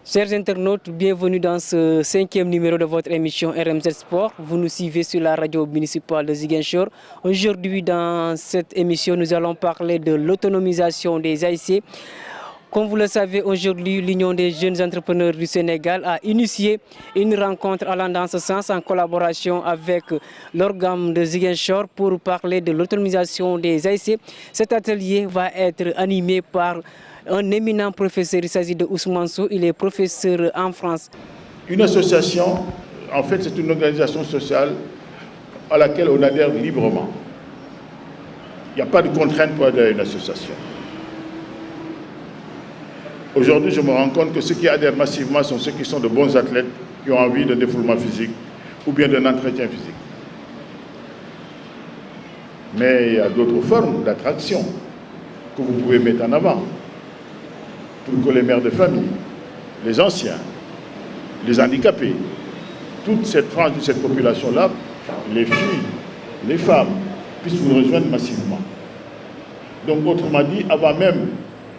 Chers internautes, bienvenue dans ce 5e numéro de votre émission RMZ Sport. Vous nous suivez sur la radio municipale de Ziguinchor. Aujourd'hui, dans cette émission, nous allons parler de l'autonomisation des AIC. Comme vous le savez, aujourd'hui, l'Union des jeunes entrepreneurs du Sénégal a initié une rencontre allant dans ce sens en collaboration avec l'organe de Ziguinchor pour parler de l'autonomisation des AIC. Cet atelier va être animé par un éminent professeur. Il s'agit de Ousmane Sow, il est professeur en France. Une association, en fait, c'est une organisation sociale à laquelle on adhère librement. Il n'y a pas de contrainte pour adhérer à une association. Aujourd'hui, je me rends compte que ceux qui adhèrent massivement sont ceux qui sont de bons athlètes, qui ont envie d'un défoulement physique ou bien d'un entretien physique. Mais il y a d'autres formes d'attraction que vous pouvez mettre en avant pour que les mères de famille, les anciens, les handicapés, toute cette frange de cette population-là, les filles, les femmes, puissent vous rejoindre massivement. Donc, autrement dit, avant même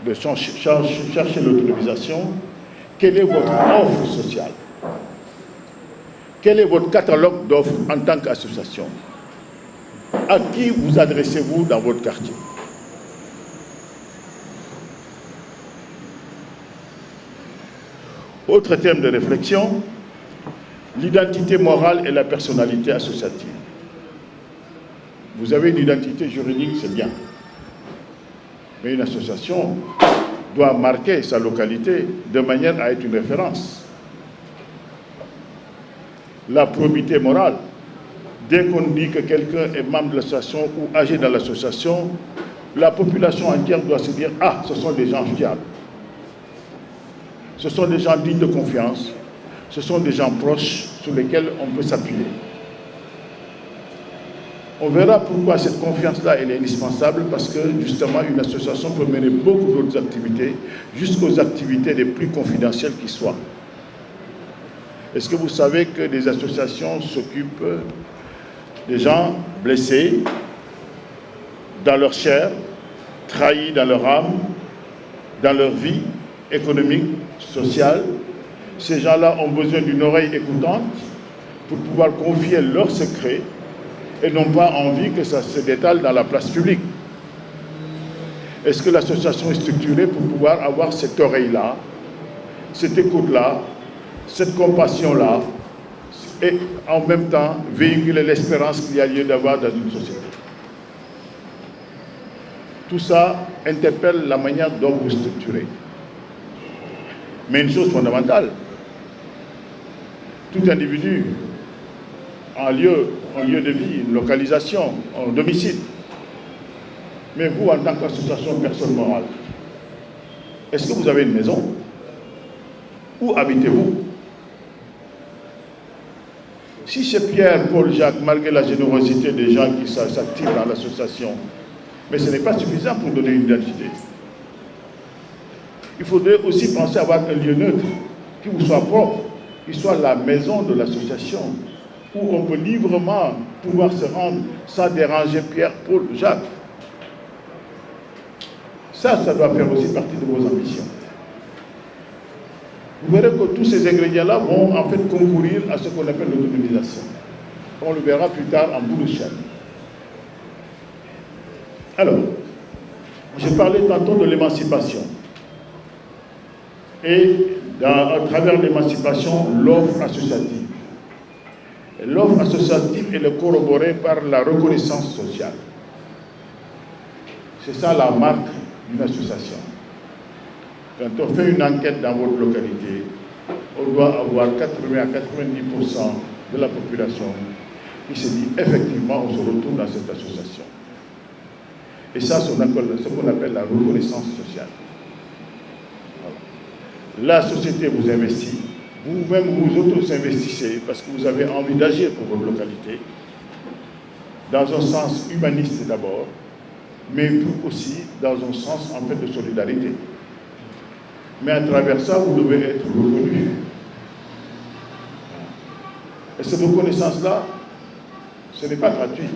de chercher l'autonomisation, quelle est votre offre sociale? Quel est votre catalogue d'offres en tant qu'association? À qui vous adressez-vous dans votre quartier? Autre thème de réflexion, l'identité morale et la personnalité associative. Vous avez une identité juridique, c'est bien. Mais une association doit marquer sa localité de manière à être une référence. La probité morale, dès qu'on dit que quelqu'un est membre de l'association ou âgé dans l'association, la population entière doit se dire « Ah, ce sont des gens fiables. Ce sont des gens dignes de confiance. Ce sont des gens proches sur lesquels on peut s'appuyer. » On verra pourquoi cette confiance-là elle est indispensable, parce que justement une association peut mener beaucoup d'autres activités, jusqu'aux activités les plus confidentielles qui soient. Est-ce que vous savez que des associations s'occupent des gens blessés dans leur chair, trahis dans leur âme, dans leur vie économique, sociale? Ces gens-là ont besoin d'une oreille écoutante pour pouvoir confier leurs secrets et n'ont pas envie que ça se détale dans la place publique. Est-ce que l'association est structurée pour pouvoir avoir cette oreille-là, cette écoute-là, cette compassion-là, et en même temps véhiculer l'espérance qu'il y a lieu d'avoir dans une société? Tout ça interpelle la manière dont vous structurez. Mais une chose fondamentale, tout individu, un lieu de vie, une localisation, un domicile. Mais vous, en tant qu'association personne morale, est-ce que vous avez une maison? Où habitez-vous? Si c'est Pierre, Paul, Jacques, malgré la générosité des gens qui s'activent dans l'association, mais ce n'est pas suffisant pour donner une identité. Il faudrait aussi penser à avoir un lieu neutre, qui vous soit propre, qui soit la maison de l'association, où on peut librement pouvoir se rendre sans déranger Pierre, Paul, Jacques. Ça doit faire aussi partie de vos ambitions. Vous verrez que tous ces ingrédients-là vont en fait concourir à ce qu'on appelle l'autonomisation. On le verra plus tard en bout de chaîne. Alors, j'ai parlé tantôt de l'émancipation. Et à travers l'émancipation, l'offre associative. L'offre associative est corroborée par la reconnaissance sociale. C'est ça la marque d'une association. Quand on fait une enquête dans votre localité, on doit avoir 80 à 90% de la population qui se dit effectivement on se retrouve dans cette association. Et ça, c'est ce qu'on appelle la reconnaissance sociale. La société vous investit, vous-même vous auto-investissez parce que vous avez envie d'agir pour votre localité, dans un sens humaniste d'abord, mais aussi dans un sens en fait de solidarité. Mais à travers ça, vous devez être reconnu. Et cette reconnaissance-là, ce n'est pas gratuit.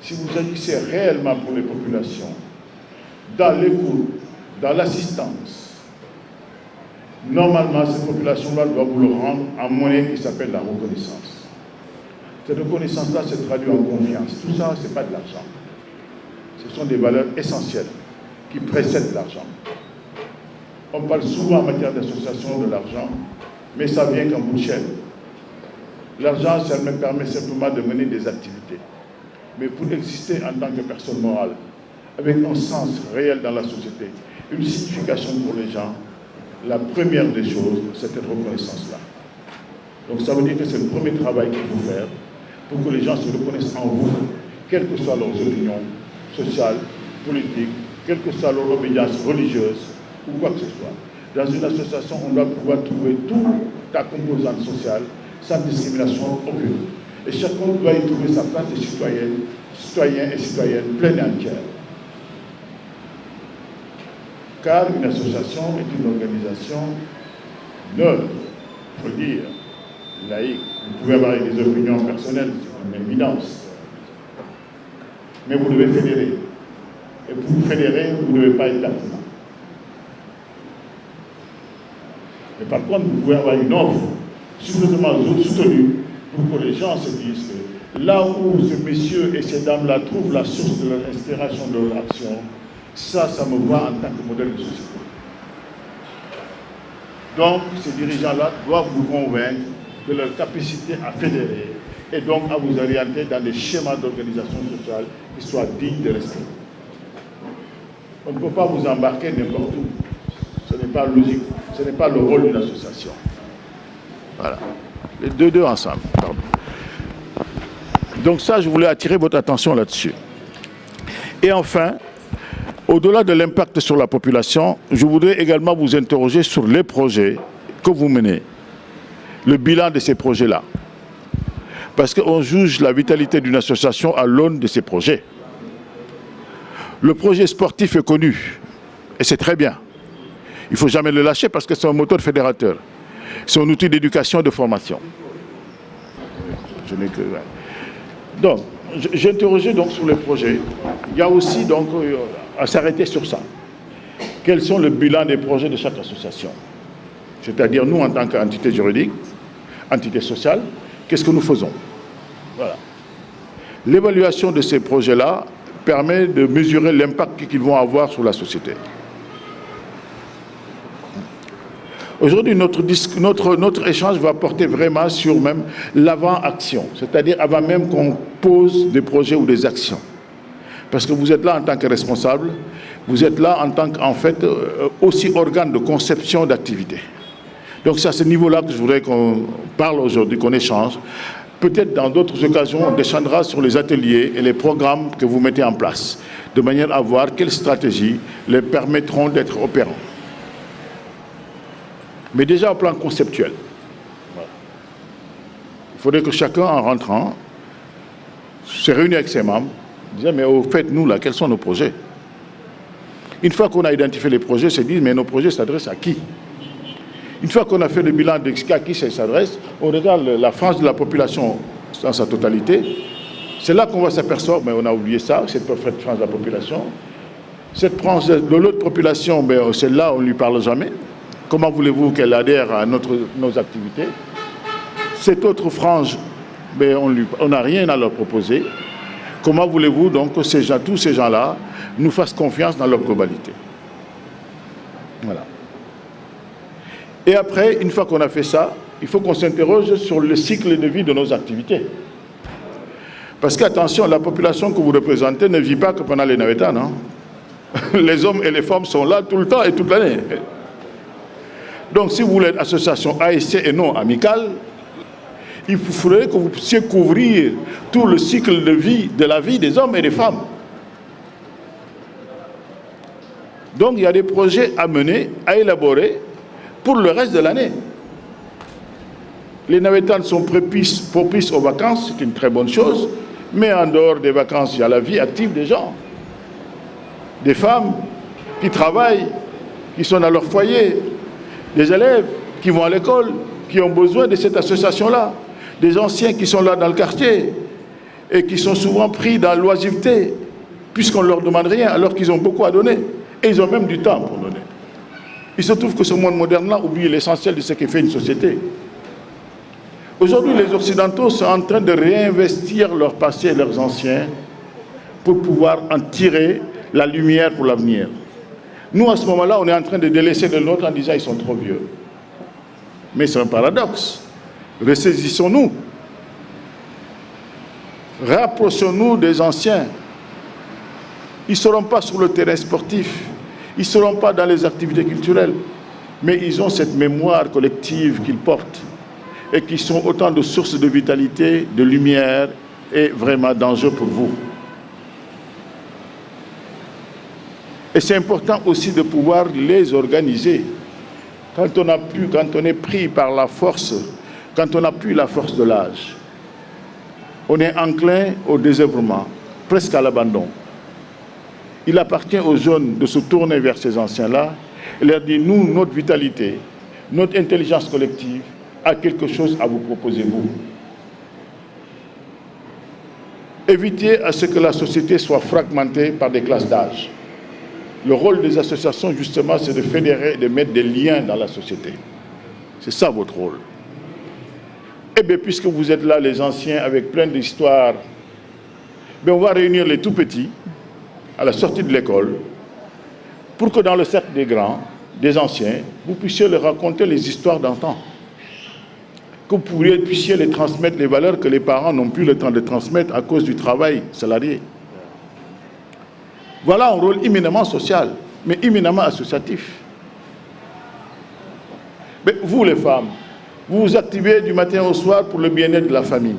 Si vous agissez réellement pour les populations, dans l'écoute, dans l'assistance, Normalement, cette population-là doit vous le rendre en monnaie qui s'appelle la reconnaissance. Cette reconnaissance-là se traduit en confiance. Tout ça, ce n'est pas de l'argent. Ce sont des valeurs essentielles qui précèdent l'argent. On parle souvent en matière d'association de l'argent, mais ça vient qu'en bout de chaîne. L'argent, ça me permet simplement de mener des activités. Mais pour exister en tant que personne morale, avec un sens réel dans la société, une signification pour les gens, la première des choses, c'est cette reconnaissance-là. Donc ça veut dire que c'est le premier travail qu'il faut faire pour que les gens se reconnaissent en vous, quelles que soient leurs opinions sociales, politiques, quelle que soit leur obédience religieuse ou quoi que ce soit. Dans une association, on doit pouvoir trouver toute ta composante sociale sans discrimination aucune. Et chacun doit y trouver sa place de citoyen et citoyenne pleine et entière. Car une association est une organisation neutre, il faut dire, laïque. Vous pouvez avoir des opinions personnelles, c'est une évidence. Mais vous devez fédérer. Et pour vous fédérer, vous ne devez pas être pertinent. Mais par contre, vous pouvez avoir une offre suffisamment soutenue pour que les gens se disent que là où ces messieurs et ces dames-là trouvent la source de leur inspiration, de leur action, ça me voit en tant que modèle de société. Donc, ces dirigeants-là doivent vous convaincre de leur capacité à fédérer et donc à vous orienter dans des schémas d'organisation sociale qui soient dignes de l'esprit. On ne peut pas vous embarquer n'importe où. Ce n'est pas logique. Ce n'est pas le rôle d'une association. Voilà. Les deux ensemble. Pardon. Donc ça, je voulais attirer votre attention là-dessus. Et enfin, au-delà de l'impact sur la population, je voudrais également vous interroger sur les projets que vous menez, le bilan de ces projets-là. Parce qu'on juge la vitalité d'une association à l'aune de ces projets. Le projet sportif est connu, et c'est très bien. Il ne faut jamais le lâcher parce que c'est un moteur fédérateur. C'est un outil d'éducation et de formation. Je n'ai que... Donc, j'ai interrogé donc sur les projets. Il y a aussi donc à s'arrêter sur ça. Quels sont les bilans des projets de chaque association? C'est-à-dire nous en tant qu'entité juridique, entité sociale, qu'est-ce que nous faisons? Voilà. L'évaluation de ces projets-là permet de mesurer l'impact qu'ils vont avoir sur la société. Aujourd'hui, notre échange va porter vraiment sur même l'avant-action, c'est-à-dire avant même qu'on pose des projets ou des actions. Parce que vous êtes là en tant que responsable, vous êtes là en tant qu'en fait aussi organe de conception d'activité. Donc c'est à ce niveau-là que je voudrais qu'on parle aujourd'hui, qu'on échange. Peut-être dans d'autres occasions, on échangera sur les ateliers et les programmes que vous mettez en place, de manière à voir quelles stratégies les permettront d'être opérants. Mais déjà au plan conceptuel. Voilà. Il faudrait que chacun, en rentrant, se réunisse avec ses membres, disant, mais au fait, nous, là, quels sont nos projets? Une fois qu'on a identifié les projets, se dit, mais nos projets s'adressent à qui? Une fois qu'on a fait le bilan de à qui ça s'adresse, on regarde la frange de la population dans sa totalité. C'est là qu'on va s'apercevoir, mais on a oublié ça, cette frange de la population. Cette frange de l'autre population, celle-là, on ne lui parle jamais. Comment voulez-vous qu'elle adhère à nos activités? Cette autre frange, on n'a rien à leur proposer. Comment voulez-vous donc que tous ces gens-là nous fassent confiance dans leur globalité? Voilà. Et après, une fois qu'on a fait ça, il faut qu'on s'interroge sur le cycle de vie de nos activités. Parce qu'attention, la population que vous représentez ne vit pas que pendant les navetans, non? Les hommes et les femmes sont là tout le temps et toute l'année. Donc, si vous voulez être association ASC et non amicale, il faudrait que vous puissiez couvrir tout le cycle de vie, de la vie des hommes et des femmes. Donc, il y a des projets à mener, à élaborer pour le reste de l'année. Les navetans sont propices aux vacances, c'est une très bonne chose, mais en dehors des vacances, il y a la vie active des gens. Des femmes qui travaillent, qui sont dans leur foyer, des élèves qui vont à l'école, qui ont besoin de cette association-là, des anciens qui sont là dans le quartier et qui sont souvent pris dans l'oisiveté, puisqu'on ne leur demande rien alors qu'ils ont beaucoup à donner et ils ont même du temps pour donner. Il se trouve que ce monde moderne-là oublie l'essentiel de ce qui fait une société. Aujourd'hui, les Occidentaux sont en train de réinvestir leur passé et leurs anciens pour pouvoir en tirer la lumière pour l'avenir. Nous, à ce moment-là, on est en train de délaisser le nôtre en disant qu'ils sont trop vieux. Mais c'est un paradoxe. Ressaisissons-nous. Rapprochons-nous des anciens. Ils ne seront pas sur le terrain sportif, ils ne seront pas dans les activités culturelles, mais ils ont cette mémoire collective qu'ils portent et qui sont autant de sources de vitalité, de lumière et vraiment d'enjeux pour vous. Et c'est important aussi de pouvoir les organiser. Quand on est pris par la force, quand on n'a plus la force de l'âge, on est enclin au désœuvrement, presque à l'abandon. Il appartient aux jeunes de se tourner vers ces anciens-là et leur dire, nous, notre vitalité, notre intelligence collective a quelque chose à vous proposer, vous. Évitez à ce que la société soit fragmentée par des classes d'âge. Le rôle des associations, justement, c'est de fédérer et de mettre des liens dans la société. C'est ça votre rôle. Eh bien, puisque vous êtes là, les anciens, avec plein d'histoires, on va réunir les tout-petits à la sortie de l'école pour que dans le cercle des grands, des anciens, vous puissiez leur raconter les histoires d'antan. Que vous puissiez les transmettre les valeurs que les parents n'ont plus le temps de transmettre à cause du travail salarié. Voilà un rôle éminemment social, mais éminemment associatif. Mais vous, les femmes, vous vous activez du matin au soir pour le bien-être de la famille.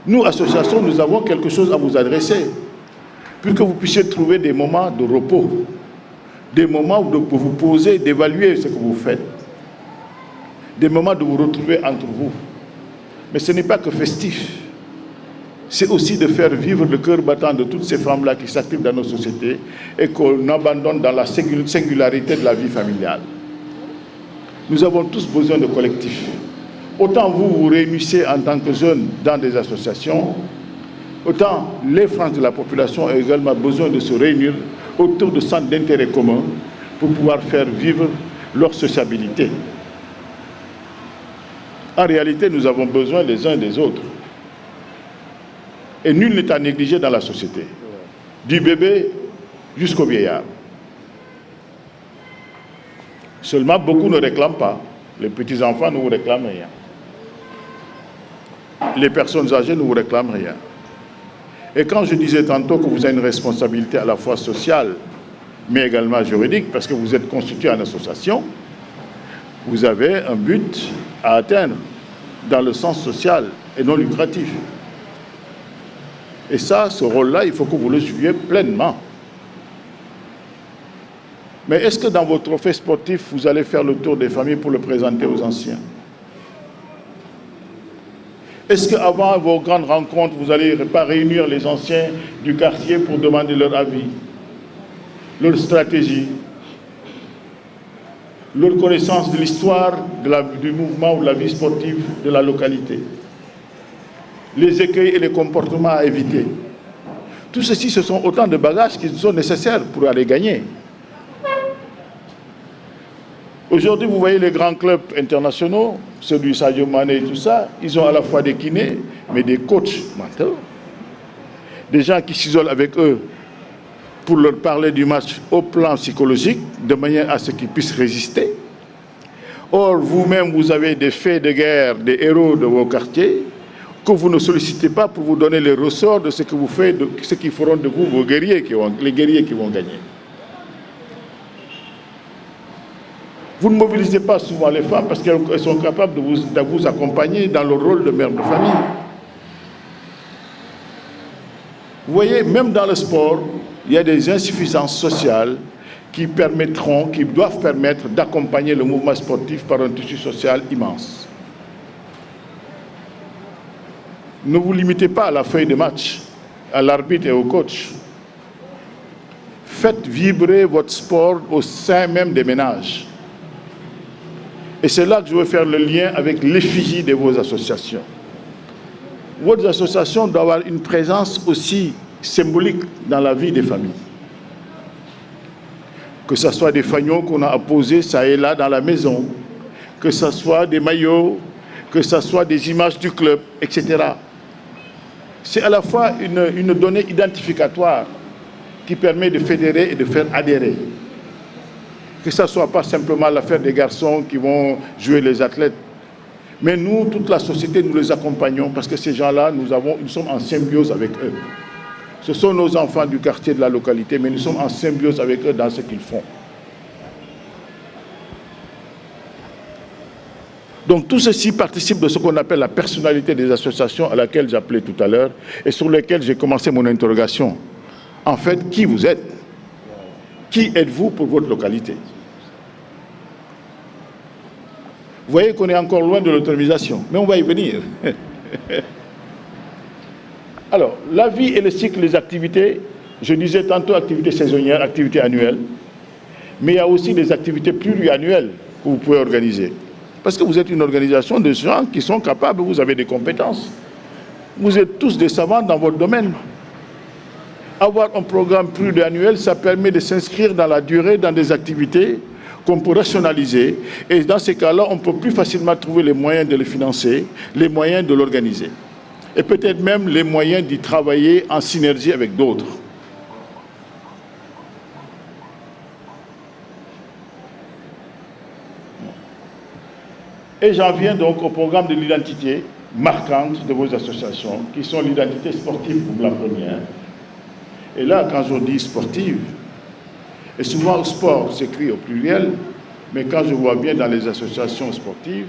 Nous, associations, nous avons quelque chose à vous adresser, pour que vous puissiez trouver des moments de repos, des moments où vous vous posez, d'évaluer ce que vous faites, des moments de vous retrouver entre vous. Mais ce n'est pas que festif, c'est aussi de faire vivre le cœur battant de toutes ces femmes-là qui s'activent dans nos sociétés et qu'on abandonne dans la singularité de la vie familiale. Nous avons tous besoin de collectifs. Autant vous vous réunissez en tant que jeunes dans des associations, autant les franges de la population ont également besoin de se réunir autour de centres d'intérêt commun pour pouvoir faire vivre leur sociabilité. En réalité, nous avons besoin les uns des autres. Et nul n'est à négliger dans la société, du bébé jusqu'au vieillard. Seulement, beaucoup ne réclament pas. Les petits-enfants ne vous réclament rien. Les personnes âgées ne vous réclament rien. Et quand je disais tantôt que vous avez une responsabilité à la fois sociale, mais également juridique, parce que vous êtes constitué en association, vous avez un but à atteindre dans le sens social et non lucratif. Et ça, ce rôle-là, il faut que vous le jouiez pleinement. Mais est-ce que dans vos trophées sportifs, vous allez faire le tour des familles pour le présenter aux anciens? Est-ce qu'avant vos grandes rencontres, vous n'allez pas réunir les anciens du quartier pour demander leur avis, leur stratégie, leur connaissance de l'histoire du mouvement ou de la vie sportive de la localité, les écueils et les comportements à éviter? Tout ceci, ce sont autant de bagages qui sont nécessaires pour aller gagner. Aujourd'hui, vous voyez les grands clubs internationaux, ceux du Sadio Mané et tout ça, ils ont à la fois des kinés, mais des coachs mentaux, des gens qui s'isolent avec eux pour leur parler du match au plan psychologique, de manière à ce qu'ils puissent résister. Or, vous-même, vous avez des faits de guerre, des héros de vos quartiers, que vous ne sollicitez pas pour vous donner les ressorts de ce que vous faites, de ce qui feront de vous vos guerriers, les guerriers qui vont gagner. Vous ne mobilisez pas souvent les femmes parce qu'elles sont capables de vous accompagner dans le rôle de mère de famille. Vous voyez, même dans le sport, il y a des insuffisances sociales qui doivent permettre d'accompagner le mouvement sportif par un tissu social immense. Ne vous limitez pas à la feuille de match, à l'arbitre et au coach. Faites vibrer votre sport au sein même des ménages. Et c'est là que je veux faire le lien avec l'effigie de vos associations. Votre association doit avoir une présence aussi symbolique dans la vie des familles. que ce soit des fanions qu'on a apposés ça et là dans la maison, que ce soit des maillots, que ce soit des images du club, etc. C'est à la fois une donnée identificatoire qui permet de fédérer et de faire adhérer. Que ce ne soit pas simplement l'affaire des garçons qui vont jouer les athlètes. Mais nous, toute la société, nous les accompagnons parce que ces gens-là, nous sommes en symbiose avec eux. Ce sont nos enfants du quartier, de la localité, mais nous sommes en symbiose avec eux dans ce qu'ils font. Donc tout ceci participe de ce qu'on appelle la personnalité des associations à laquelle j'appelais tout à l'heure et sur lesquelles j'ai commencé mon interrogation. En fait, qui vous êtes? Qui êtes-vous pour votre localité? Vous voyez qu'on est encore loin de l'autonomisation, mais on va y venir. Alors, la vie et le cycle des activités, je disais tantôt activités saisonnières, activités annuelles, mais il y a aussi des activités pluriannuelles que vous pouvez organiser. Parce que vous êtes une organisation de gens qui sont capables, vous avez des compétences. Vous êtes tous des savants dans votre domaine. Avoir un programme pluriannuel, ça permet de s'inscrire dans la durée, dans des activités qu'on peut rationaliser. Et dans ces cas-là, on peut plus facilement trouver les moyens de le financer, les moyens de l'organiser. Et peut-être même les moyens d'y travailler en synergie avec d'autres. Et j'en viens donc au programme de l'identité marquante de vos associations, qui sont l'identité sportive pour la première. Et là, quand je dis sportive, et souvent sport s'écrit au pluriel, mais quand je vois bien dans les associations sportives,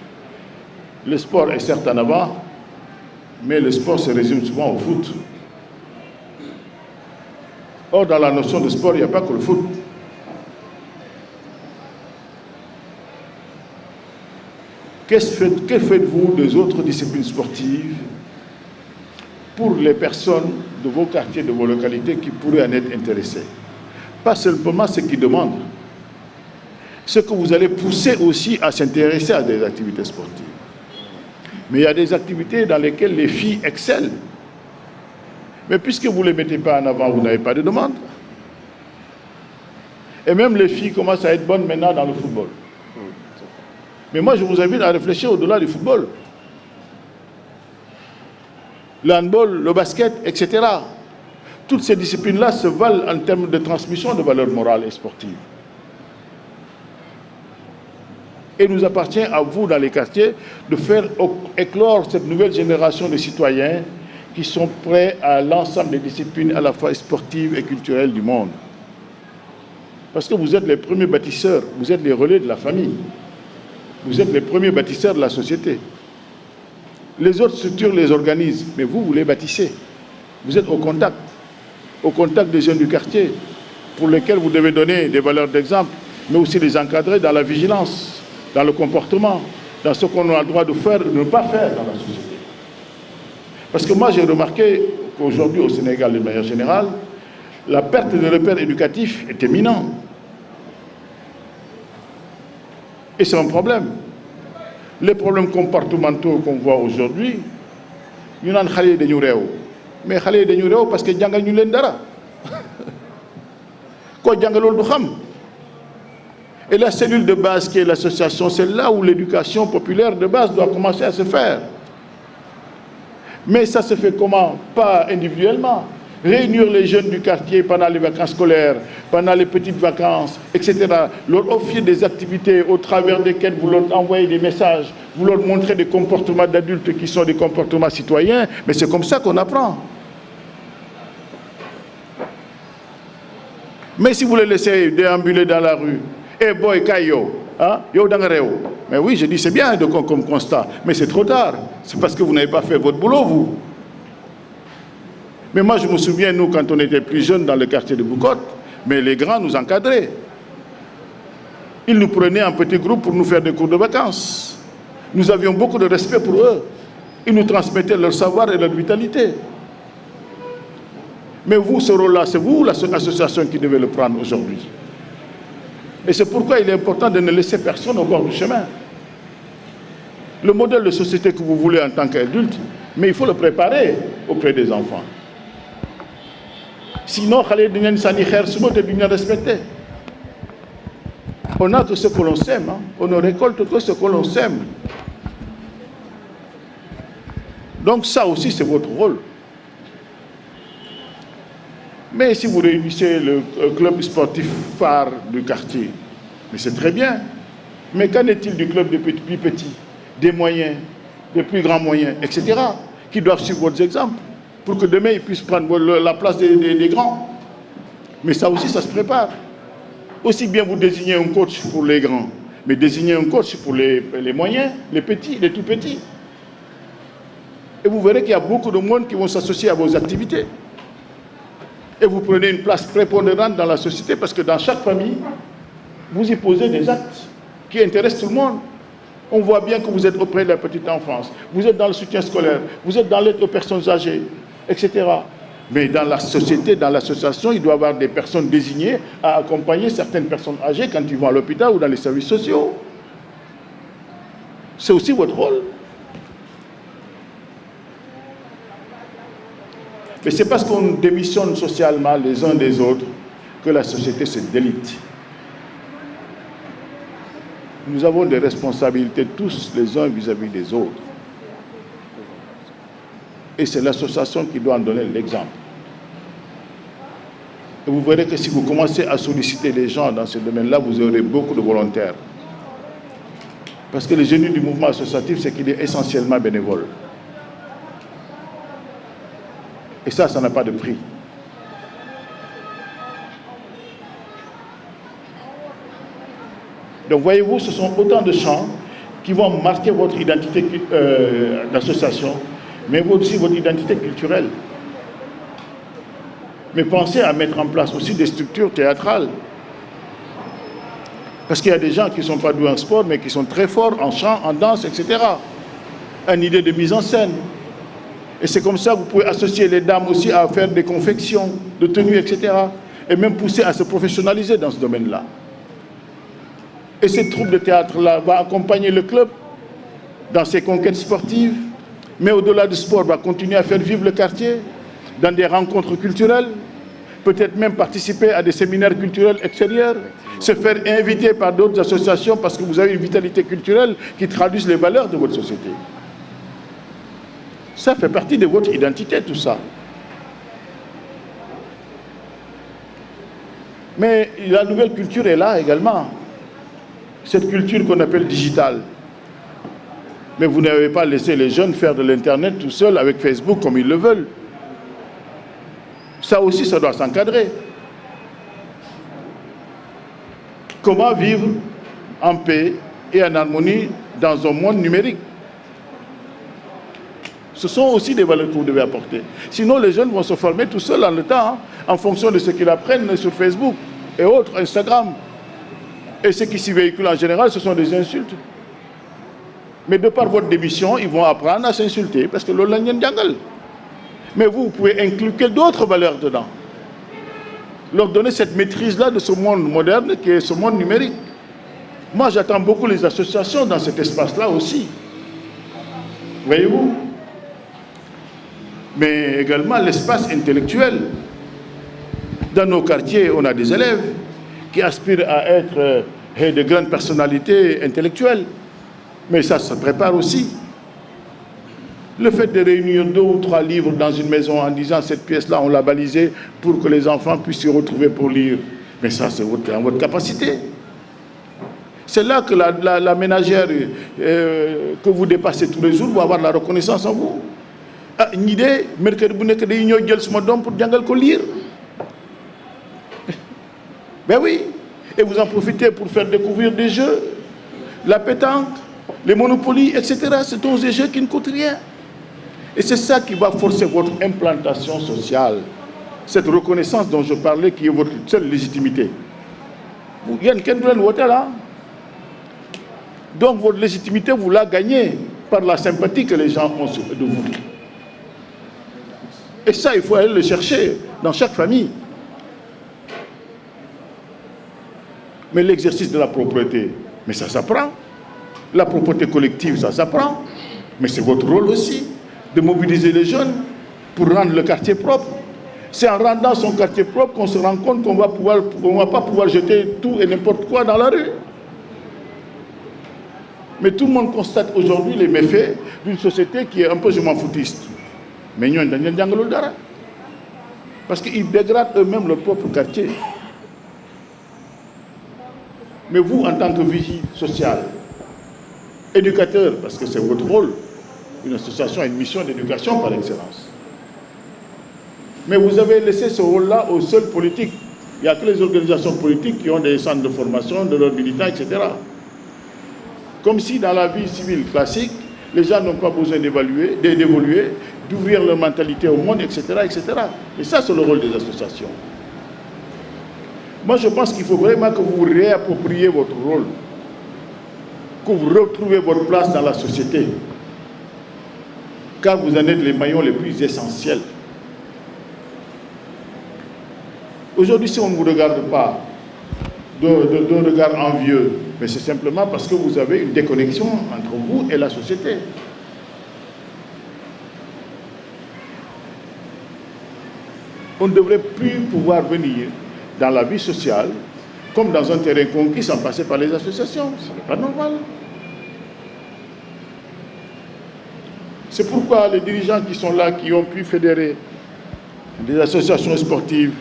le sport est certes en avant, mais le sport se résume souvent au foot. Or, dans la notion de sport, il n'y a pas que le foot. Que faites-vous des autres disciplines sportives pour les personnes de vos quartiers, de vos localités qui pourraient en être intéressées? Pas seulement ceux qui demandent, ce que vous allez pousser aussi à s'intéresser à des activités sportives. Mais il y a des activités dans lesquelles les filles excellent. Mais puisque vous ne les mettez pas en avant, vous n'avez pas de demande. Et même les filles commencent à être bonnes maintenant dans le football. Mais moi, je vous invite à réfléchir au-delà du football. Le handball, le basket, etc. Toutes ces disciplines-là se valent en termes de transmission de valeurs morales et sportives. Et il nous appartient à vous, dans les quartiers, de faire éclore cette nouvelle génération de citoyens qui sont prêts à l'ensemble des disciplines à la fois sportives et culturelles du monde. Parce que vous êtes les premiers bâtisseurs, vous êtes les relais de la famille. Vous êtes les premiers bâtisseurs de la société. Les autres structures les organisent, mais vous les bâtissez. Vous êtes au contact des jeunes du quartier, pour lesquels vous devez donner des valeurs d'exemple, mais aussi les encadrer dans la vigilance, dans le comportement, dans ce qu'on a le droit de faire ou de ne pas faire dans la société. Parce que moi, j'ai remarqué qu'aujourd'hui, au Sénégal, de manière générale, la perte de repères éducatifs est éminente. Et c'est un problème. Les problèmes comportementaux qu'on voit aujourd'hui, ñu naan xale yi dañu réew mais xale yi dañu réew parce que jàngal ñu leen dara koo jàngalool du xam. Et la cellule de base qui est l'association, c'est là où l'éducation populaire de base doit commencer à se faire. Mais ça se fait comment? Pas individuellement. Réunir les jeunes du quartier pendant les vacances scolaires, pendant les petites vacances, etc. Leur offrir des activités au travers desquelles vous leur envoyez des messages, vous leur montrez des comportements d'adultes qui sont des comportements citoyens, mais c'est comme ça qu'on apprend. Mais si vous les laissez déambuler dans la rue, eh boy, kayo, hein, yo dangareo. Mais oui, je dis c'est bien comme constat, mais c'est trop tard. C'est parce que vous n'avez pas fait votre boulot, vous. Mais moi, je me souviens, nous, quand on était plus jeunes dans le quartier de Boucotte, mais les grands nous encadraient. Ils nous prenaient en petits groupes pour nous faire des cours de vacances. Nous avions beaucoup de respect pour eux. Ils nous transmettaient leur savoir et leur vitalité. Mais vous, ce rôle-là, c'est vous, l'association, qui devez le prendre aujourd'hui. Et c'est pourquoi il est important de ne laisser personne au bord du chemin. Le modèle de société que vous voulez en tant qu'adulte, mais il faut le préparer auprès des enfants. Sinon, xale yi dañ leen sànni xeer suba te duñ leen respecté. On n'a que ce que l'on sème, hein. On ne récolte que ce que l'on sème. Donc ça aussi, c'est votre rôle. Mais si vous réunissez le club sportif phare du quartier, mais c'est très bien. Mais qu'en est-il du club des plus petits, des moyens, des plus grands moyens, etc., qui doivent suivre votre exemple pour que demain ils puissent prendre la place des grands. Mais ça aussi, ça se prépare. Aussi bien vous désignez un coach pour les grands, mais désignez un coach pour les moyens, les petits, les tout petits. Et vous verrez qu'il y a beaucoup de monde qui vont s'associer à vos activités. Et vous prenez une place prépondérante dans la société parce que dans chaque famille, vous y posez des actes qui intéressent tout le monde. On voit bien que vous êtes auprès de la petite enfance, vous êtes dans le soutien scolaire, vous êtes dans l'aide aux personnes âgées, etc. Mais dans la société, dans l'association, il doit y avoir des personnes désignées à accompagner certaines personnes âgées quand ils vont à l'hôpital ou dans les services sociaux. C'est aussi votre rôle. Mais c'est parce qu'on démissionne socialement les uns des autres que la société se délite. Nous avons des responsabilités tous les uns vis-à-vis des autres. Et c'est l'association qui doit en donner l'exemple. Et vous verrez que si vous commencez à solliciter les gens dans ce domaine-là, vous aurez beaucoup de volontaires. Parce que le génie du mouvement associatif, c'est qu'il est essentiellement bénévole. Et ça n'a pas de prix. Donc voyez-vous, ce sont autant de champs qui vont marquer votre identité d'association, mais aussi votre identité culturelle. Mais pensez à mettre en place aussi des structures théâtrales. Parce qu'il y a des gens qui ne sont pas doués en sport, mais qui sont très forts en chant, en danse, etc. Une idée de mise en scène. Et c'est comme ça que vous pouvez associer les dames aussi à faire des confections, de tenues, etc. Et même pousser à se professionnaliser dans ce domaine-là. Et cette troupe de théâtre-là va accompagner le club dans ses conquêtes sportives, mais au-delà du sport, va continuer à faire vivre le quartier dans des rencontres culturelles, peut-être même participer à des séminaires culturels extérieurs, se faire inviter par d'autres associations parce que vous avez une vitalité culturelle qui traduit les valeurs de votre société. Ça fait partie de votre identité, tout ça. Mais la nouvelle culture est là également. Cette culture qu'on appelle digitale. Mais vous n'avez pas laissé les jeunes faire de l'Internet tout seuls avec Facebook comme ils le veulent. Ça aussi, ça doit s'encadrer. Comment vivre en paix et en harmonie dans un monde numérique? Ce sont aussi des valeurs que vous devez apporter. Sinon, les jeunes vont se former tout seuls en le temps, en fonction de ce qu'ils apprennent sur Facebook et autres, Instagram. Et ce qui s'y véhicule en général, ce sont des insultes. Mais de par votre démission, ils vont apprendre à s'insulter parce que l'on l'a jungle. Mais vous pouvez inculquer d'autres valeurs dedans. Leur donner cette maîtrise-là de ce monde moderne qui est ce monde numérique. Moi, j'attends beaucoup les associations dans cet espace-là aussi. Voyez-vous? Mais également l'espace intellectuel. Dans nos quartiers, on a des élèves qui aspirent à être de grandes personnalités intellectuelles. Mais ça se prépare aussi. Le fait de réunir 2 ou 3 livres dans une maison en disant cette pièce-là, on l'a balisée pour que les enfants puissent s'y retrouver pour lire. Mais ça, c'est dans votre capacité. C'est là que la ménagère que vous dépassez tous les jours va avoir la reconnaissance en vous. Ah, une idée, mercredi, vous n'êtes pas pour djangal ko lire. Ben oui. Et vous en profitez pour faire découvrir des jeux, la pétanque, les monopolies, etc. Ce sont des jeux qui ne coûtent rien. Et c'est ça qui va forcer votre implantation sociale. Cette reconnaissance dont je parlais qui est votre seule légitimité. Il y a une hôtel là. Donc votre légitimité, vous la gagnez par la sympathie que les gens ont de vous. Et ça, il faut aller le chercher dans chaque famille. Mais l'exercice de la propreté, mais ça s'apprend. La propreté collective, ça s'apprend. Mais c'est votre rôle aussi de mobiliser les jeunes pour rendre le quartier propre. C'est en rendant son quartier propre qu'on se rend compte qu'on va pas pouvoir jeter tout et n'importe quoi dans la rue. Mais tout le monde constate aujourd'hui les méfaits d'une société qui est un peu je m'en foutiste. Mais nous, parce qu'ils dégradent eux-mêmes leur propre quartier. Mais vous, en tant que vigie sociale, éducateur, parce que c'est votre rôle, une association a une mission d'éducation par excellence. Mais vous avez laissé ce rôle-là aux seuls politiques. Il n'y a que les organisations politiques qui ont des centres de formation, de leurs militants, etc. Comme si dans la vie civile classique, les gens n'ont pas besoin d'évoluer, d'ouvrir leur mentalité au monde, etc., etc. Et ça, c'est le rôle des associations. Moi, je pense qu'il faut vraiment que vous vous réappropriez votre rôle, que vous retrouviez votre place dans la société, car vous en êtes les maillons les plus essentiels. Aujourd'hui, si on ne vous regarde pas d'un regard envieux, mais c'est simplement parce que vous avez une déconnexion entre vous et la société. On ne devrait plus pouvoir venir dans la vie sociale comme dans un terrain conquis sans passer par les associations. Ce n'est pas normal. C'est pourquoi les dirigeants qui sont là, qui ont pu fédérer des associations sportives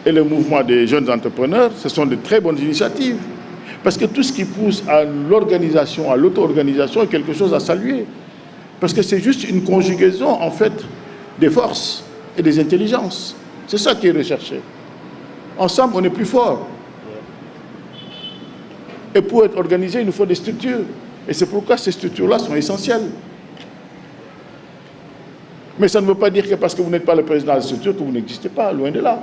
et le mouvement des jeunes entrepreneurs, ce sont de très bonnes initiatives. Parce que tout ce qui pousse à l'organisation, à l'auto-organisation est quelque chose à saluer. Parce que c'est juste une conjugaison, en fait, des forces et des intelligences. C'est ça qui est recherché. Ensemble, on est plus fort. Et pour être organisé, il nous faut des structures. Et c'est pourquoi ces structures-là sont essentielles. Mais ça ne veut pas dire que parce que vous n'êtes pas le président de la structure que vous n'existez pas, loin de là.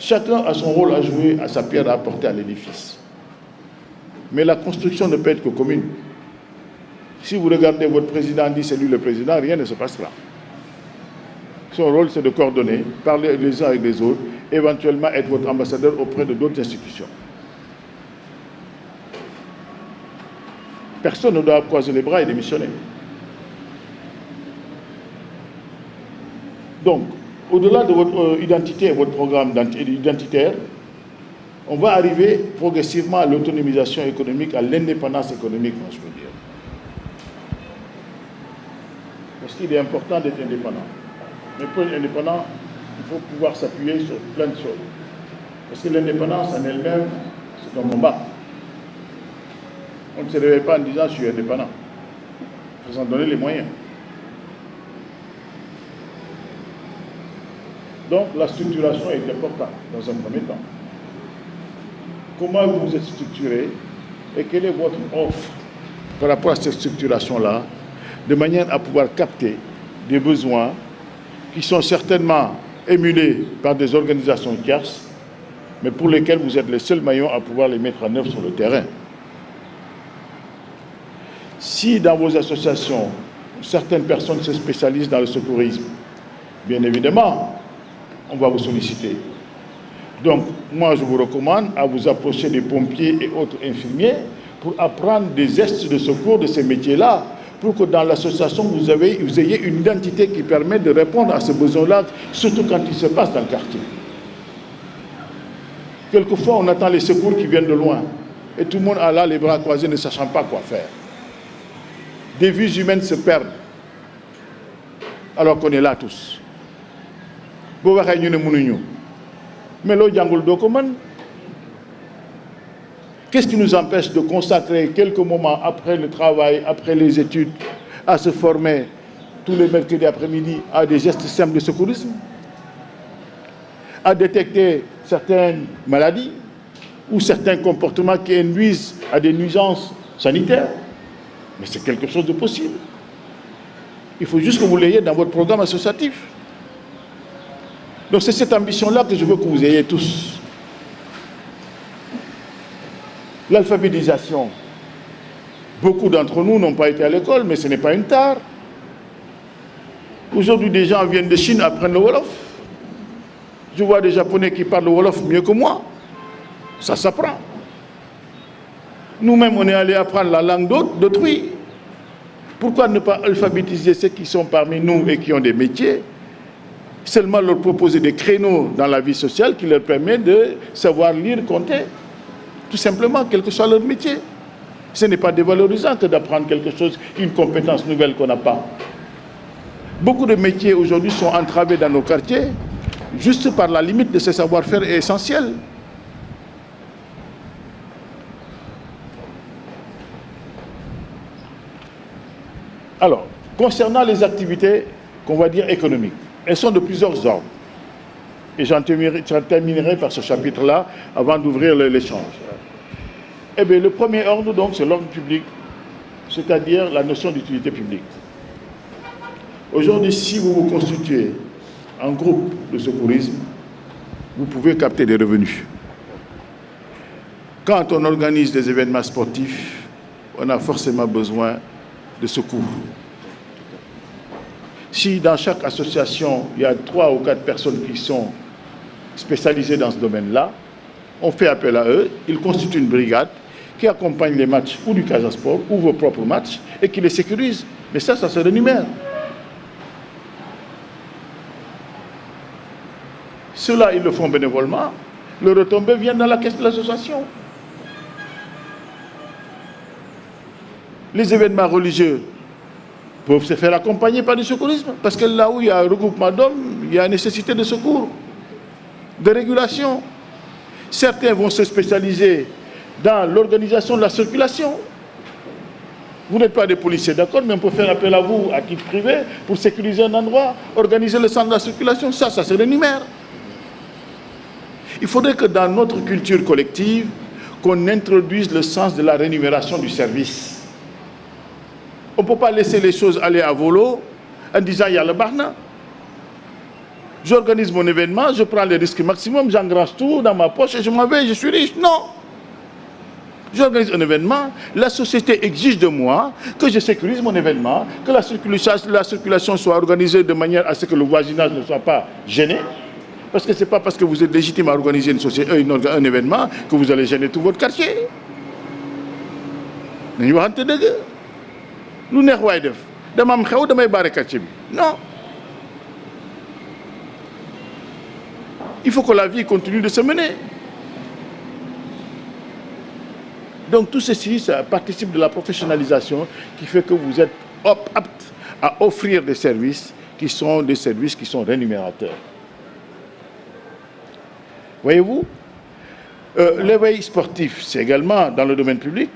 Chacun a son rôle à jouer, à sa pierre à apporter à l'édifice. Mais la construction ne peut être que commune. Si vous regardez votre président dit c'est lui le président, rien ne se passera. Son rôle, c'est de coordonner, parler les uns avec les autres, éventuellement être votre ambassadeur auprès de d'autres institutions. Personne ne doit croiser les bras et démissionner. Donc, au-delà de votre identité et votre programme identitaire, on va arriver progressivement à l'autonomisation économique, à l'indépendance économique, moi je peux dire. Parce qu'il est important d'être indépendant. Mais pour être indépendant, il faut pouvoir s'appuyer sur plein de choses. Parce que l'indépendance en elle-même, c'est un combat. On ne se réveille pas en disant je suis indépendant. Il faut s'en donner les moyens. Donc la structuration est importante dans un premier temps. Comment vous êtes structuré et quelle est votre offre par rapport à cette structuration-là, de manière à pouvoir capter des besoins qui sont certainement émulés par des organisations tierces, mais pour lesquelles vous êtes les seuls maillons à pouvoir les mettre en œuvre sur le terrain. Si dans vos associations, certaines personnes se spécialisent dans le secourisme, bien évidemment, on va vous solliciter. Donc, moi, je vous recommande à vous approcher des pompiers et autres infirmiers pour apprendre des gestes de secours de ces métiers-là, pour que dans l'association, vous ayez une identité qui permet de répondre à ce besoin-là, surtout quand il se passe dans le quartier. Quelquefois, on attend les secours qui viennent de loin, et tout le monde a là les bras croisés, ne sachant pas quoi faire. Des vies humaines se perdent, alors qu'on est là tous. Mais qu'est-ce qui nous empêche de consacrer quelques moments après le travail, après les études, à se former tous les mercredis après-midi à des gestes simples de secourisme, à détecter certaines maladies ou certains comportements qui induisent à des nuisances sanitaires? Mais c'est quelque chose de possible. Il faut juste que vous l'ayez dans votre programme associatif. Donc c'est cette ambition-là que je veux que vous ayez tous. L'alphabétisation. Beaucoup d'entre nous n'ont pas été à l'école, mais ce n'est pas une tare. Aujourd'hui, des gens viennent de Chine apprendre le Wolof. Je vois des Japonais qui parlent le Wolof mieux que moi. Ça s'apprend. Nous-mêmes, on est allés apprendre la langue d'autrui. Pourquoi ne pas alphabétiser ceux qui sont parmi nous et qui ont des métiers? Seulement leur proposer des créneaux dans la vie sociale qui leur permettent de savoir lire, compter. tout simplement, quel que soit leur métier. Ce n'est pas dévalorisant que d'apprendre quelque chose, une compétence nouvelle qu'on n'a pas. Beaucoup de métiers aujourd'hui sont entravés dans nos quartiers, juste par la limite de ce savoir-faire essentiel. Alors, concernant les activités qu'on va dire économiques, elles sont de plusieurs ordres. Et j'en terminerai par ce chapitre-là avant d'ouvrir l'échange. Eh bien, le premier ordre, donc, c'est l'ordre public, c'est-à-dire la notion d'utilité publique. Aujourd'hui, si vous vous constituez en groupe de secourisme, vous pouvez capter des revenus. Quand on organise des événements sportifs, on a forcément besoin de secours. Si dans chaque association, il y a 3 ou 4 personnes qui sont spécialisées dans ce domaine-là, on fait appel à eux, ils constituent une brigade qui accompagne les matchs ou du Casa Sport ou vos propres matchs et qui les sécurise. Mais ça se rémunère. Ceux-là, ils le font bénévolement. Le retombé vient dans la caisse de l'association. Les événements religieux peuvent se faire accompagner par du secourisme, parce que là où il y a un regroupement d'hommes, il y a nécessité de secours, de régulation. Certains vont se spécialiser dans l'organisation de la circulation. Vous n'êtes pas des policiers, d'accord, mais on peut faire appel à vous à titre privé pour sécuriser un endroit, organiser le centre de la circulation. Ça se rémunère. Il faudrait que dans notre culture collective, qu'on introduise le sens de la rémunération du service. On ne peut pas laisser les choses aller à volo en disant il y a le barna. J'organise mon événement, je prends les risques maximum, j'engrange tout dans ma poche et je m'en vais, je suis riche. Non. J'organise un événement, la société exige de moi que je sécurise mon événement, que la circulation soit organisée de manière à ce que le voisinage ne soit pas gêné. Parce que ce n'est pas parce que vous êtes légitime à organiser un événement que vous allez gêner tout votre quartier. Nañu waxante dëgg lu neex waay def dama am xew damay baare quartier bi non. Il faut que la vie continue de se mener. Donc tout ceci, ça participe de la professionnalisation qui fait que vous êtes apte à offrir des services qui sont rémunérateurs. Voyez-vous, l'éveil sportif, c'est également dans le domaine public.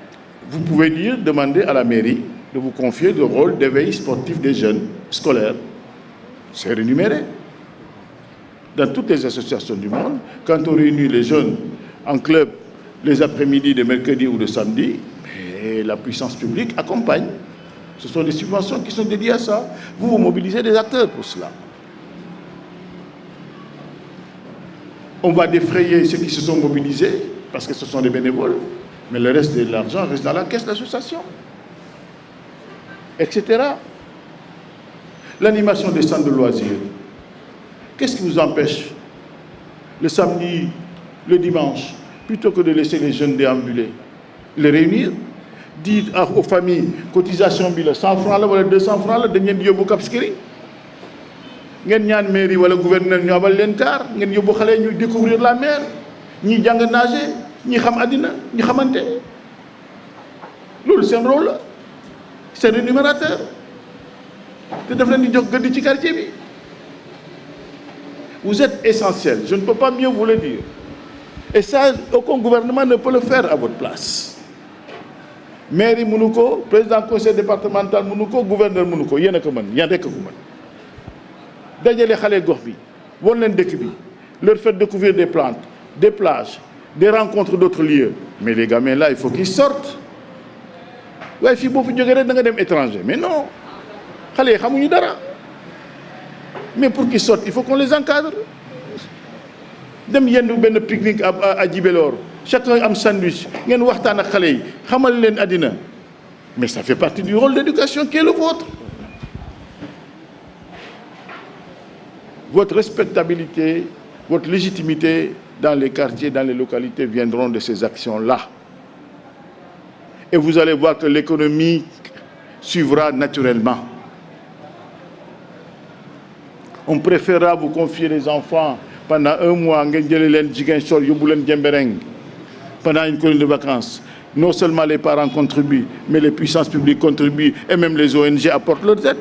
Vous pouvez demander à la mairie de vous confier le rôle d'éveil sportif des jeunes scolaires. C'est rémunéré. Dans toutes les associations du monde, quand on réunit les jeunes en club les après-midi de mercredi ou de samedi, et la puissance publique accompagne. Ce sont des subventions qui sont dédiées à ça. Vous mobilisez des acteurs pour cela. On va défrayer ceux qui se sont mobilisés, parce que ce sont des bénévoles, mais le reste de l'argent reste dans la caisse de l'association, etc. L'animation des centres de loisirs. Qu'est-ce qui vous empêche, le samedi, le dimanche, plutôt que de laisser les jeunes déambuler, les réunir, dire aux familles, cotisation bi la 100 francs ou 200 francs, dañ leen di yóbbu Cap Skirring, ngeen ñaan mairie wala gouverneur ñu abal leen car, ngeen yóbbu xale ñu découvrir la mer, ñi jàng nager, ñi xam àddina, ñi xamante. Loolu seen rôle la, c'est rémunérateur. te daf leen di jox gëdd ci quartier bi. Vous êtes essentiel, je ne peux pas mieux vous le dire. Et ça, aucun gouvernement ne peut le faire à votre place. Mairie mënu ko, président conseil départemental mënu ko, gouverneur mënu ko, yéen a ko mën, yéen rekk ko mën. Dajale xale gox bi, won leen dëkk bi, leur faire découvrir des plantes, des plages, des rencontres d'autres lieux. Mais les gamins là, il faut qu'ils sortent. Ouais, fii boo fi jógee rek da nga dem étranger. Mais non, xale yi xamuñu dara. Mais pour qu'ils sortent, il faut qu'on les encadre. Dem yendu benn pique-nique à Djibélor, chacun am sandwich, ngeen waxtaan ak xale yi, xamal leen àddina. Mais ça fait partie du rôle d'éducation qui est le vôtre. Votre respectabilité, votre légitimité dans les quartiers, dans les localités viendront de ces actions-là. Et vous allez voir que l'économie suivra naturellement. On préférera vous confier les enfants pendant un mois, pendant une colonie de vacances, non seulement les parents contribuent, mais les puissances publiques contribuent et même les ONG apportent leur aide.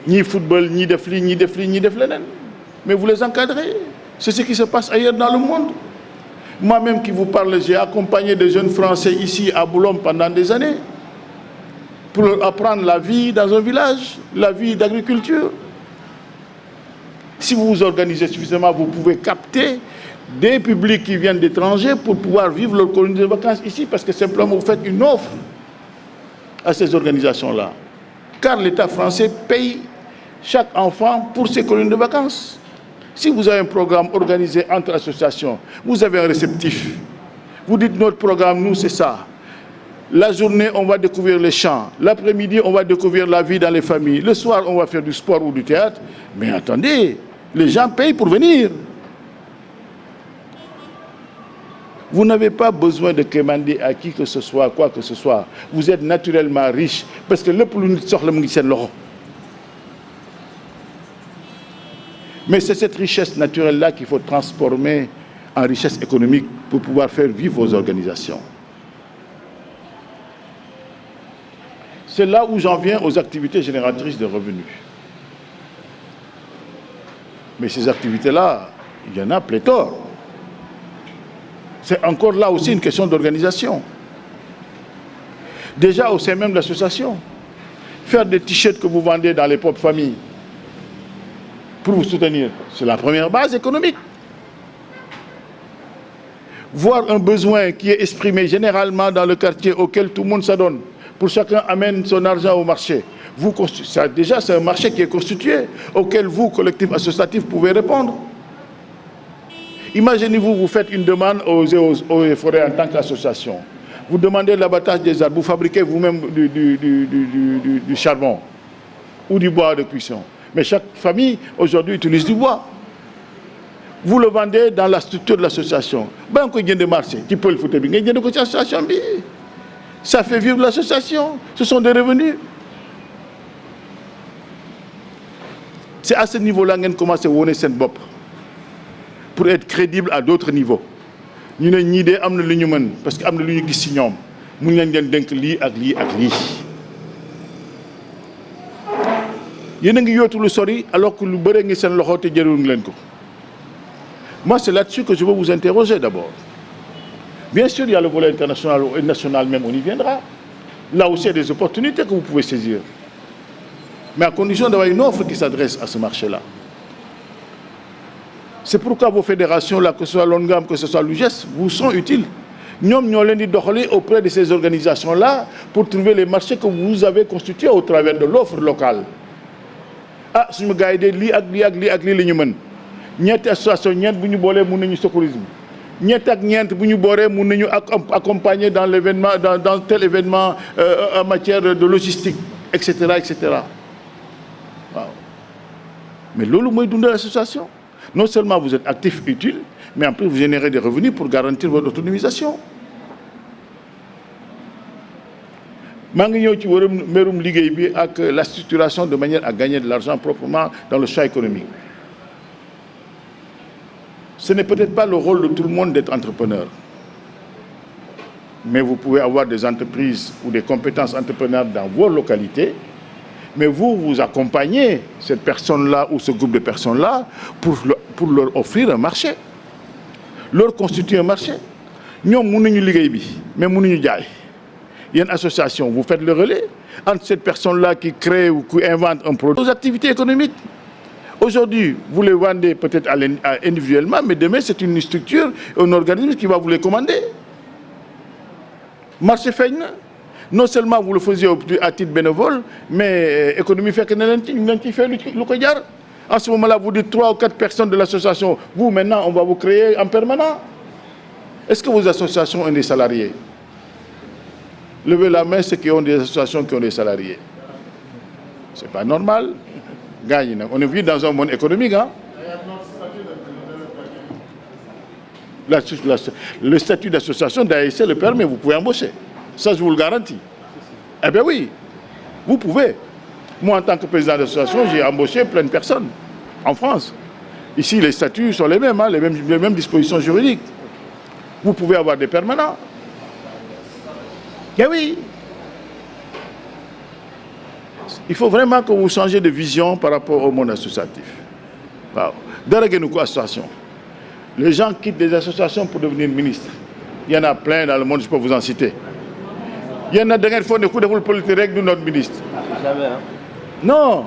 Ni football, ni de fli, ni de fli, ni de flénen. Mais vous les encadrez. C'est ce qui se passe ailleurs dans le monde. Moi-même qui vous parle, j'ai accompagné des jeunes Français ici à Boulogne pendant des années pour leur apprendre la vie dans un village, la vie d'agriculture. Si vous vous organisez suffisamment, vous pouvez capter des publics qui viennent d'étrangers pour pouvoir vivre leur colonie de vacances ici, parce que simplement vous faites une offre à ces organisations-là. Car l'État français paye chaque enfant pour ses colonies de vacances. Si vous avez un programme organisé entre associations, vous avez un réceptif. Vous dites notre programme, nous c'est ça. La journée, on va découvrir les champs. L'après-midi, on va découvrir la vie dans les familles. Le soir, on va faire du sport ou du théâtre. Mais attendez, les gens payent pour venir. Vous n'avez pas besoin de commander à qui que ce soit, quoi que ce soit. Vous êtes naturellement riche parce que le plus soxla mu ngi seen loxo. Mais c'est cette richesse naturelle-là qu'il faut transformer en richesse économique pour pouvoir faire vivre vos organisations. C'est là où j'en viens aux activités génératrices de revenus. Mais ces activités-là, il y en a pléthore. C'est encore là aussi une question d'organisation. Déjà au sein même de l'association, faire des t-shirts que vous vendez dans les propres familles pour vous soutenir, c'est la première base économique. Voir un besoin qui est exprimé généralement dans le quartier auquel tout le monde s'adonne, pour chacun amène son argent au marché. Déjà, c'est un marché qui est constitué, auquel vous, collectif associatif, pouvez répondre. Imaginez-vous, vous faites une demande aux eaux et forêts en tant qu'association. Vous demandez l'abattage des arbres, vous fabriquez vous-même du charbon ou du bois de cuisson. Mais chaque famille, aujourd'hui, utilise du bois. Vous le vendez dans la structure de l'association. Ça fait vivre l'association. Ce sont des revenus. C'est à ce niveau-là qu'on commence à voir cette bop pour être crédible à d'autres niveaux. Nous avons une idée parce que nous avons une idée. Nous avons une idée alors que nous avons moi, c'est là-dessus que je veux vous interroger d'abord. Bien sûr, il y a le volet international et national même, on y viendra. Là aussi, il y a des opportunités que vous pouvez saisir. Mais à condition d'avoir une offre qui s'adresse à ce marché-là. C'est pourquoi vos fédérations-là, que ce soit l'ONGAM, que ce soit l'UGES, vous sont utiles. Nous avons auprès de ces organisations-là pour trouver les marchés que vous avez constitués au travers de l'offre locale. Ah, si je gagne li ñetti association ñeent bu ñu boolee mun nañu secourisme ñett ak ñeent bu ñu booree mun nañu accompagner dans l'événement dans tel événement en matière de logistique etc. Waaw mais loolu mooy dundal l'association. Non seulement vous êtes actif utile mais en plus vous générez des revenus pour garantir votre autonomisation. maa ngi ñëw ci mbirum liggéey bi ak la structuration de manière à gagner de l'argent proprement dans le champ économique. Ce n'est peut-être pas le rôle de tout le monde d'être entrepreneur. Mais vous pouvez avoir des entreprises ou des compétences entrepreneurs dans vos localités. Mais vous accompagnez cette personne-là ou ce groupe de personnes-là pour leur offrir un marché. Leur constituer un marché. Nous, nous avons mais nous avons il y a une association, vous faites le relais entre cette personne-là qui crée ou qui invente un produit. Aux activités économiques. Aujourd'hui, vous les vendez peut-être individuellement, mais demain, c'est une structure, un organisme qui va vous les commander. Marché fait, non seulement vous le faisiez à titre bénévole, mais économie fait que en ce moment-là, vous dites 3 ou 4 personnes de l'association, vous maintenant, on va vous créer en permanent. Est-ce que vos associations ont des salariés? Levez la main ceux qui ont des associations qui ont des salariés. Ce n'est pas normal. On est dans un monde économique. Hein? Le statut d'association d'ASC le permet, vous pouvez embaucher. Ça, je vous le garantis. Eh bien oui, vous pouvez. Moi, en tant que président d'association, j'ai embauché plein de personnes en France. Ici, les statuts sont les mêmes, hein, les mêmes dispositions juridiques. Vous pouvez avoir des permanents. Eh oui. Il faut vraiment que vous changiez de vision par rapport au monde associatif. Wow. Dans association. Les gens quittent des associations pour devenir ministres. Il y en a plein dans le monde, je peux vous en citer. Il y en a qui font des coups de politique de notre ministre. Jamais, hein? Non.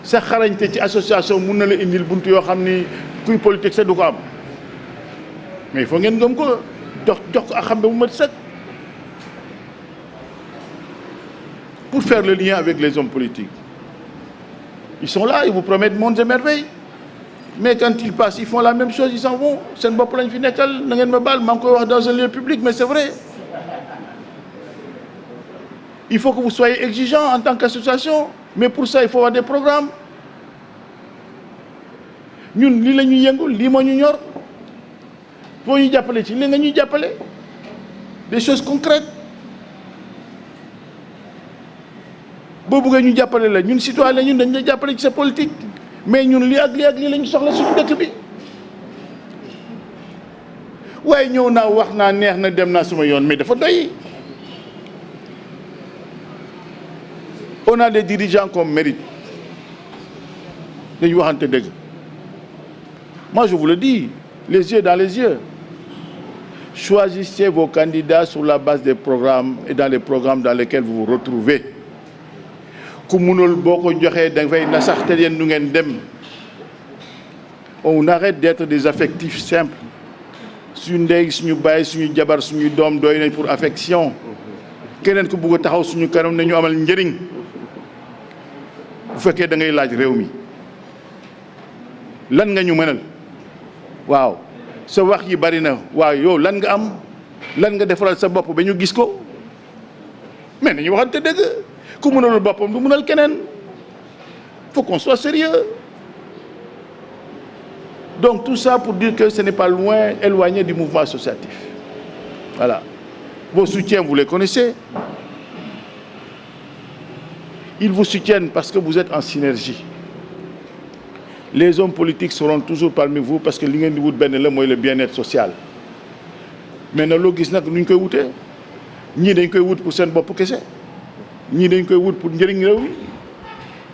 Sa xarañte ci association mun na la indil buntu yoo xam ni kuy politique sa du ko am mais il faut ngeen gëm ko jox ko ak xam ne bu mat sëkk pour faire le lien avec les hommes politiques. Ils sont là, ils vous promettent mondes et merveilles. Mais quand ils passent, ils font la même chose, ils s'en vont. C'est une bonne plan final, na ngeen ma baal maa ngi koy wax dans un lieu public, mais c'est vrai. Il faut que vous soyez exigeants en tant qu'association. Mais pour ça, il faut avoir des programmes. Ñun lii la ñuy yëngul lii moo ñu ñor foo ñu jàppale ci lii nga ñuy jàppale des choses concrètes boo bëggee ñu jàppale la ñun citoyen la ñun dañ lay jàppale ci sa politique mais ñun lii ak lii la ñu soxla suñu dëkk bi waaye ñëw naa wax naa neex na dem naa sama yoon mais dafa doy. On a des dirigeants qu'on mérite. Moi, je vous le dis, les yeux dans les yeux. Choisissez vos candidats sur la base des programmes et dans les programmes dans lesquels vous vous retrouvez. On arrête d'être des affectifs simples. Pour affection. Bu fekkee da ngay laaj réew mi lan nga ñu mënal waaw sa wax yi bari na waaw yow lan nga am lan nga defaral sa bopp ba ñu gis ko mais nañu waxante dëgg ku mënalul boppam du mënal keneen faut qu'on soit sérieux donc tout ça pour dire que ce n'est pas loin éloigné du mouvement associatif. Voilà, vos soutiens vous les connaissez. Ils vous soutiennent parce que vous êtes en synergie. Les hommes politiques seront toujours parmi vous parce que li ngeen di wut benn la mooy le bien-être social. Mais na loo gis nag nu ñu koy wutee ñii dañ koy wut pour seen bopp kese ñii dañ koy wut pour njëriñ réew mi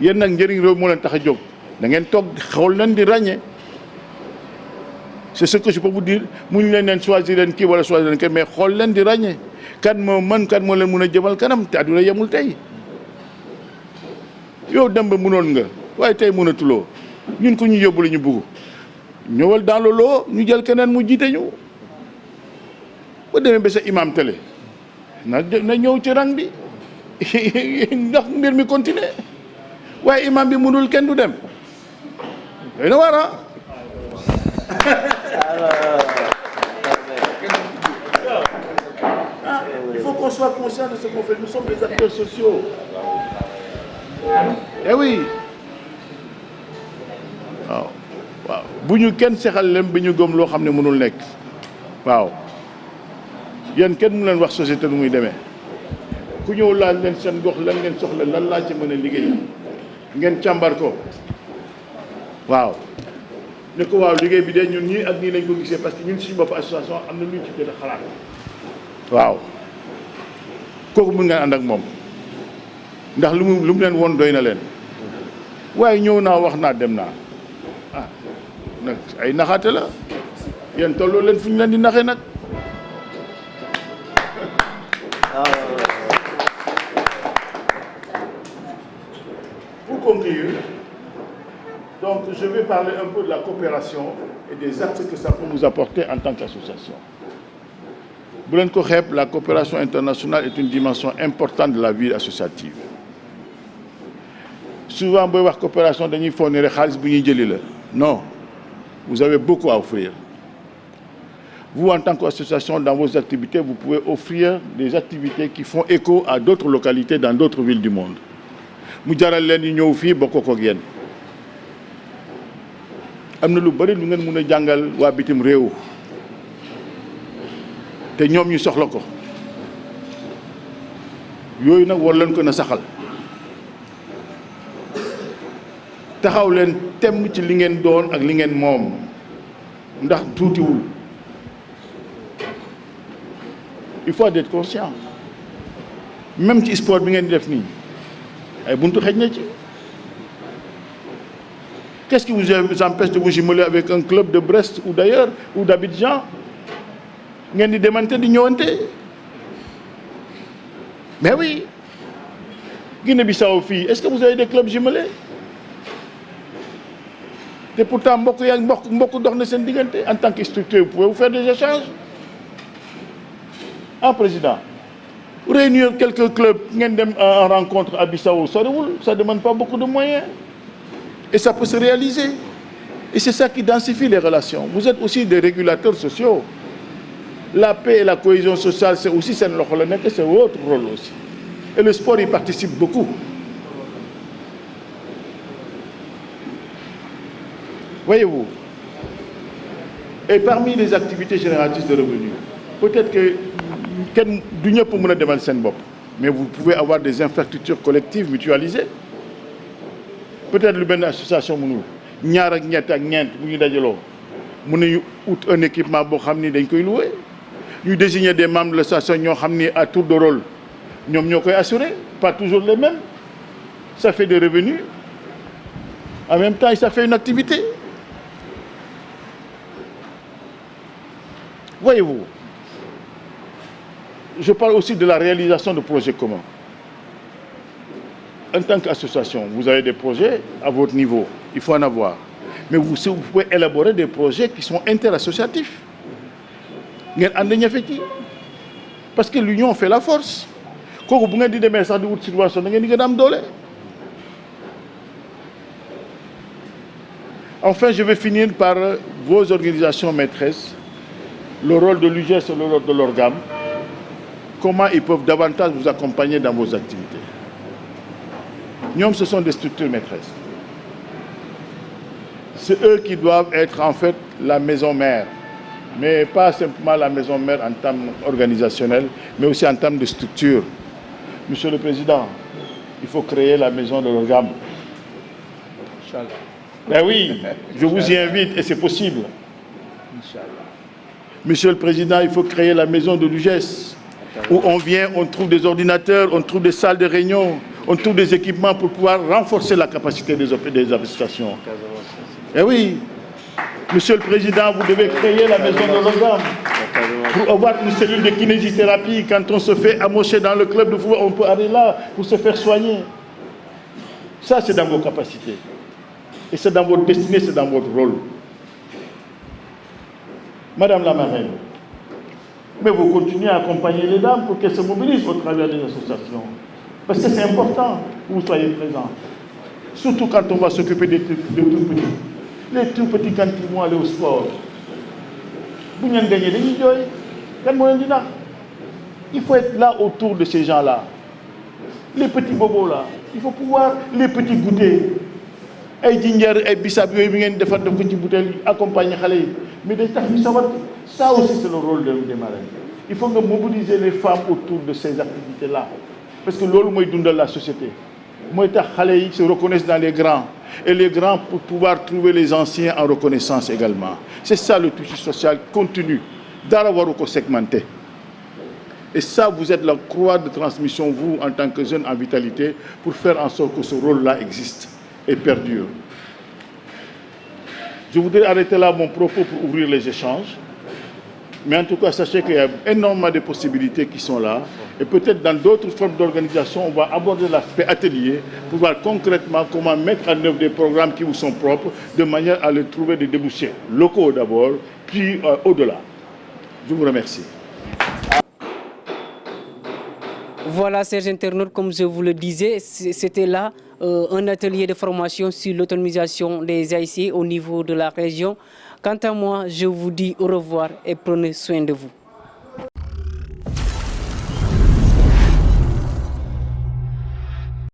yéen nag njëriñ réew moo leen tax a jóg da ngeen toog xool leen di ràññee. C'est ce que je peux vous dire mu ñu leen choisir leen kii wala choisir leen kii mais xool leen di ràññee kan moo mën kan moo leen mun a jëmal kanam te àdduna yemul tey. yow dem ba mënoon nga waaye tey mënatuloo ñun ko ñu yóbbu la ñu bugg ñëwal dans le lot ñu jël keneen mu jiite ñu ba demee ba sa imam télé na ñëw ci rang bi ndax mbir mi continuer waaye imam bi mënul kenn du dem doy na war il faut qu'on soit conscient de ce qu'on fait. Nous sommes des acteurs sociaux. Eh oui. waaw waaw bu ñu kenn sexal leen bi ñu gëm loo xam ne mënul nekk waaw yéen kenn mu leen wax société nu muy demee ku ñëw laaj leen seen gox lan ngeen soxla lan laa ci mën a liggéey ngeen càmbar ko waaw ne ko waaw liggéey bi de ñun ñii ak nii lañ ko gisee parce que ñun suñu bopp association am na lu ñu ci jot a xalaat waaw kooku mën ngeen ànd ak moom ndax lu mu leen woon doy na leen waaye ñëw naa wax naa dem naa ah nag ay naxaate la yéen tolloo leen fu ñu leen di naxee nag. Pour conclure, donc je vais parler un peu de la coopération et des actes que ça peut nous apporter en tant qu'association. Bu leen ko xeeb, la coopération internationale est une dimension importante de la vie associative. Souvent booy wax coopération dañuy foog ne rek xaalis bu ñuy jëli la non, vous avez beaucoup à offrir. Vous, en tant qu'association, dans vos activités, vous pouvez offrir des activités qui font écho à d'autres localités dans d'autres villes du monde. Mu jaral leen ñu ñëw fii bokk ko ak yéen. Am na lu bari lu ngeen mën a jàngal waa bitim réew te ñoom ñu soxla ko yooyu nag war leen ko na saxal taxaw leen temm ci li ngeen doon ak li ngeen moom ndax tuutiwul. Il faut être conscient. Même ci sport bi ngeen di def nii ay buntu xëj na ci. Qu'est-ce qui vous empêche de vous jumeler avec un club de Brest ou d'ailleurs ou d'Abidjan ngeen di demante di ñëwante? Mais oui. Guinée-Bissau fii est-ce que vous avez des clubs jumelés? Et pourtant mbokk yaa mbokk dox na seen diggante. En tant que structure, vous pouvez vous faire des échanges. Ah, président, réunir quelques clubs en rencontre à Bissau, ça ne demande pas beaucoup de moyens. Et ça peut se réaliser. Et c'est ça qui densifie les relations. Vous êtes aussi des régulateurs sociaux. La paix et la cohésion sociale, c'est aussi c'est votre rôle aussi. Et le sport y participe beaucoup. Voyez-vous. Et parmi les activités génératrices de revenus, peut-être que mais vous pouvez avoir des infrastructures collectives mutualisées. Peut-être une association ñaar ak ñett ak ñeent bu ñu dajaloo mën nañu ut un équipement boo xam ni dañ koy louer ñu désigner des membres de l'association ñoo xam ni à tour de rôle ñoom ñoo koy assurer, pas toujours les mêmes. Ça fait des revenus. En même temps, ça fait une activité. Voyez-vous. Je parle aussi de la réalisation de projets communs. En tant qu'association, vous avez des projets à votre niveau, il faut en avoir. Mais vous pouvez élaborer des projets qui sont interassociatifs. Parce que l'union fait la force. Enfin, je vais finir par vos organisations maîtresses, le rôle de l'UGES et le rôle de l'ORGAM. Comment ils peuvent davantage vous accompagner dans vos activités. Nous, ce sont des structures maîtresses. C'est eux qui doivent être en fait la maison mère, mais pas simplement la maison mère en termes organisationnels, mais aussi en termes de structure. Monsieur le Président, il faut créer la maison de l'ORGAM. Inch'Allah. Ben oui, je vous y invite et c'est possible. Inch'Allah. Monsieur le Président, il faut créer la maison de l'UGES. Où on vient, on trouve des ordinateurs, on trouve des salles de réunion, on trouve des équipements pour pouvoir renforcer la capacité des associations. Eh oui, Monsieur le Président, vous devez créer la maison de l'ORGAM pour avoir une cellule de kinésithérapie. Quand on se fait amocher dans le club de football, on peut aller là pour se faire soigner. Ça, c'est dans vos capacités. Et c'est dans votre destinée, c'est dans votre rôle. Madame la marraine, mais vous continuez à accompagner les dames pour qu'elles se mobilisent au travers des associations. Parce que c'est important que vous soyez présents. Surtout quand on va s'occuper des tout petits. Les tout petits, quand ils vont aller au sport. Vous n'avez gagné des millions. Il faut être là autour de ces gens-là. Les petits bobos là. Il faut pouvoir les petits goûter. Ay ginger, ay bissap yoy bi ngeen defar def ko ci bouteille accompagner xalé yi. Mais day tax ñu sawar. Ça aussi c'est le rôle des marraines. Il faut que mobiliser les femmes autour de ces activités-là. Parce que l'eau moy dundal la société. Moy tax xalé yi se reconnaissent dans les grands et les grands pour pouvoir trouver les anciens en reconnaissance également. C'est ça le tissu social continu. Dara waru ko segmenter. Et ça, vous êtes la croix de transmission, vous, en tant que jeune en vitalité, pour faire en sorte que ce rôle-là existe et perdure. Je voudrais arrêter là mon propos pour ouvrir les échanges. Mais en tout cas, sachez qu'il y a énormément de possibilités qui sont là. Et peut-être dans d'autres formes d'organisation, on va aborder l'aspect atelier pour voir concrètement comment mettre en œuvre des programmes qui vous sont propres, de manière à les trouver des débouchés locaux d'abord, puis au-delà. Je vous remercie. Voilà, chers internautes, comme je vous le disais, c'était là un atelier de formation sur l'autonomisation des AIC au niveau de la région. Quant à moi, je vous dis au revoir et prenez soin de vous.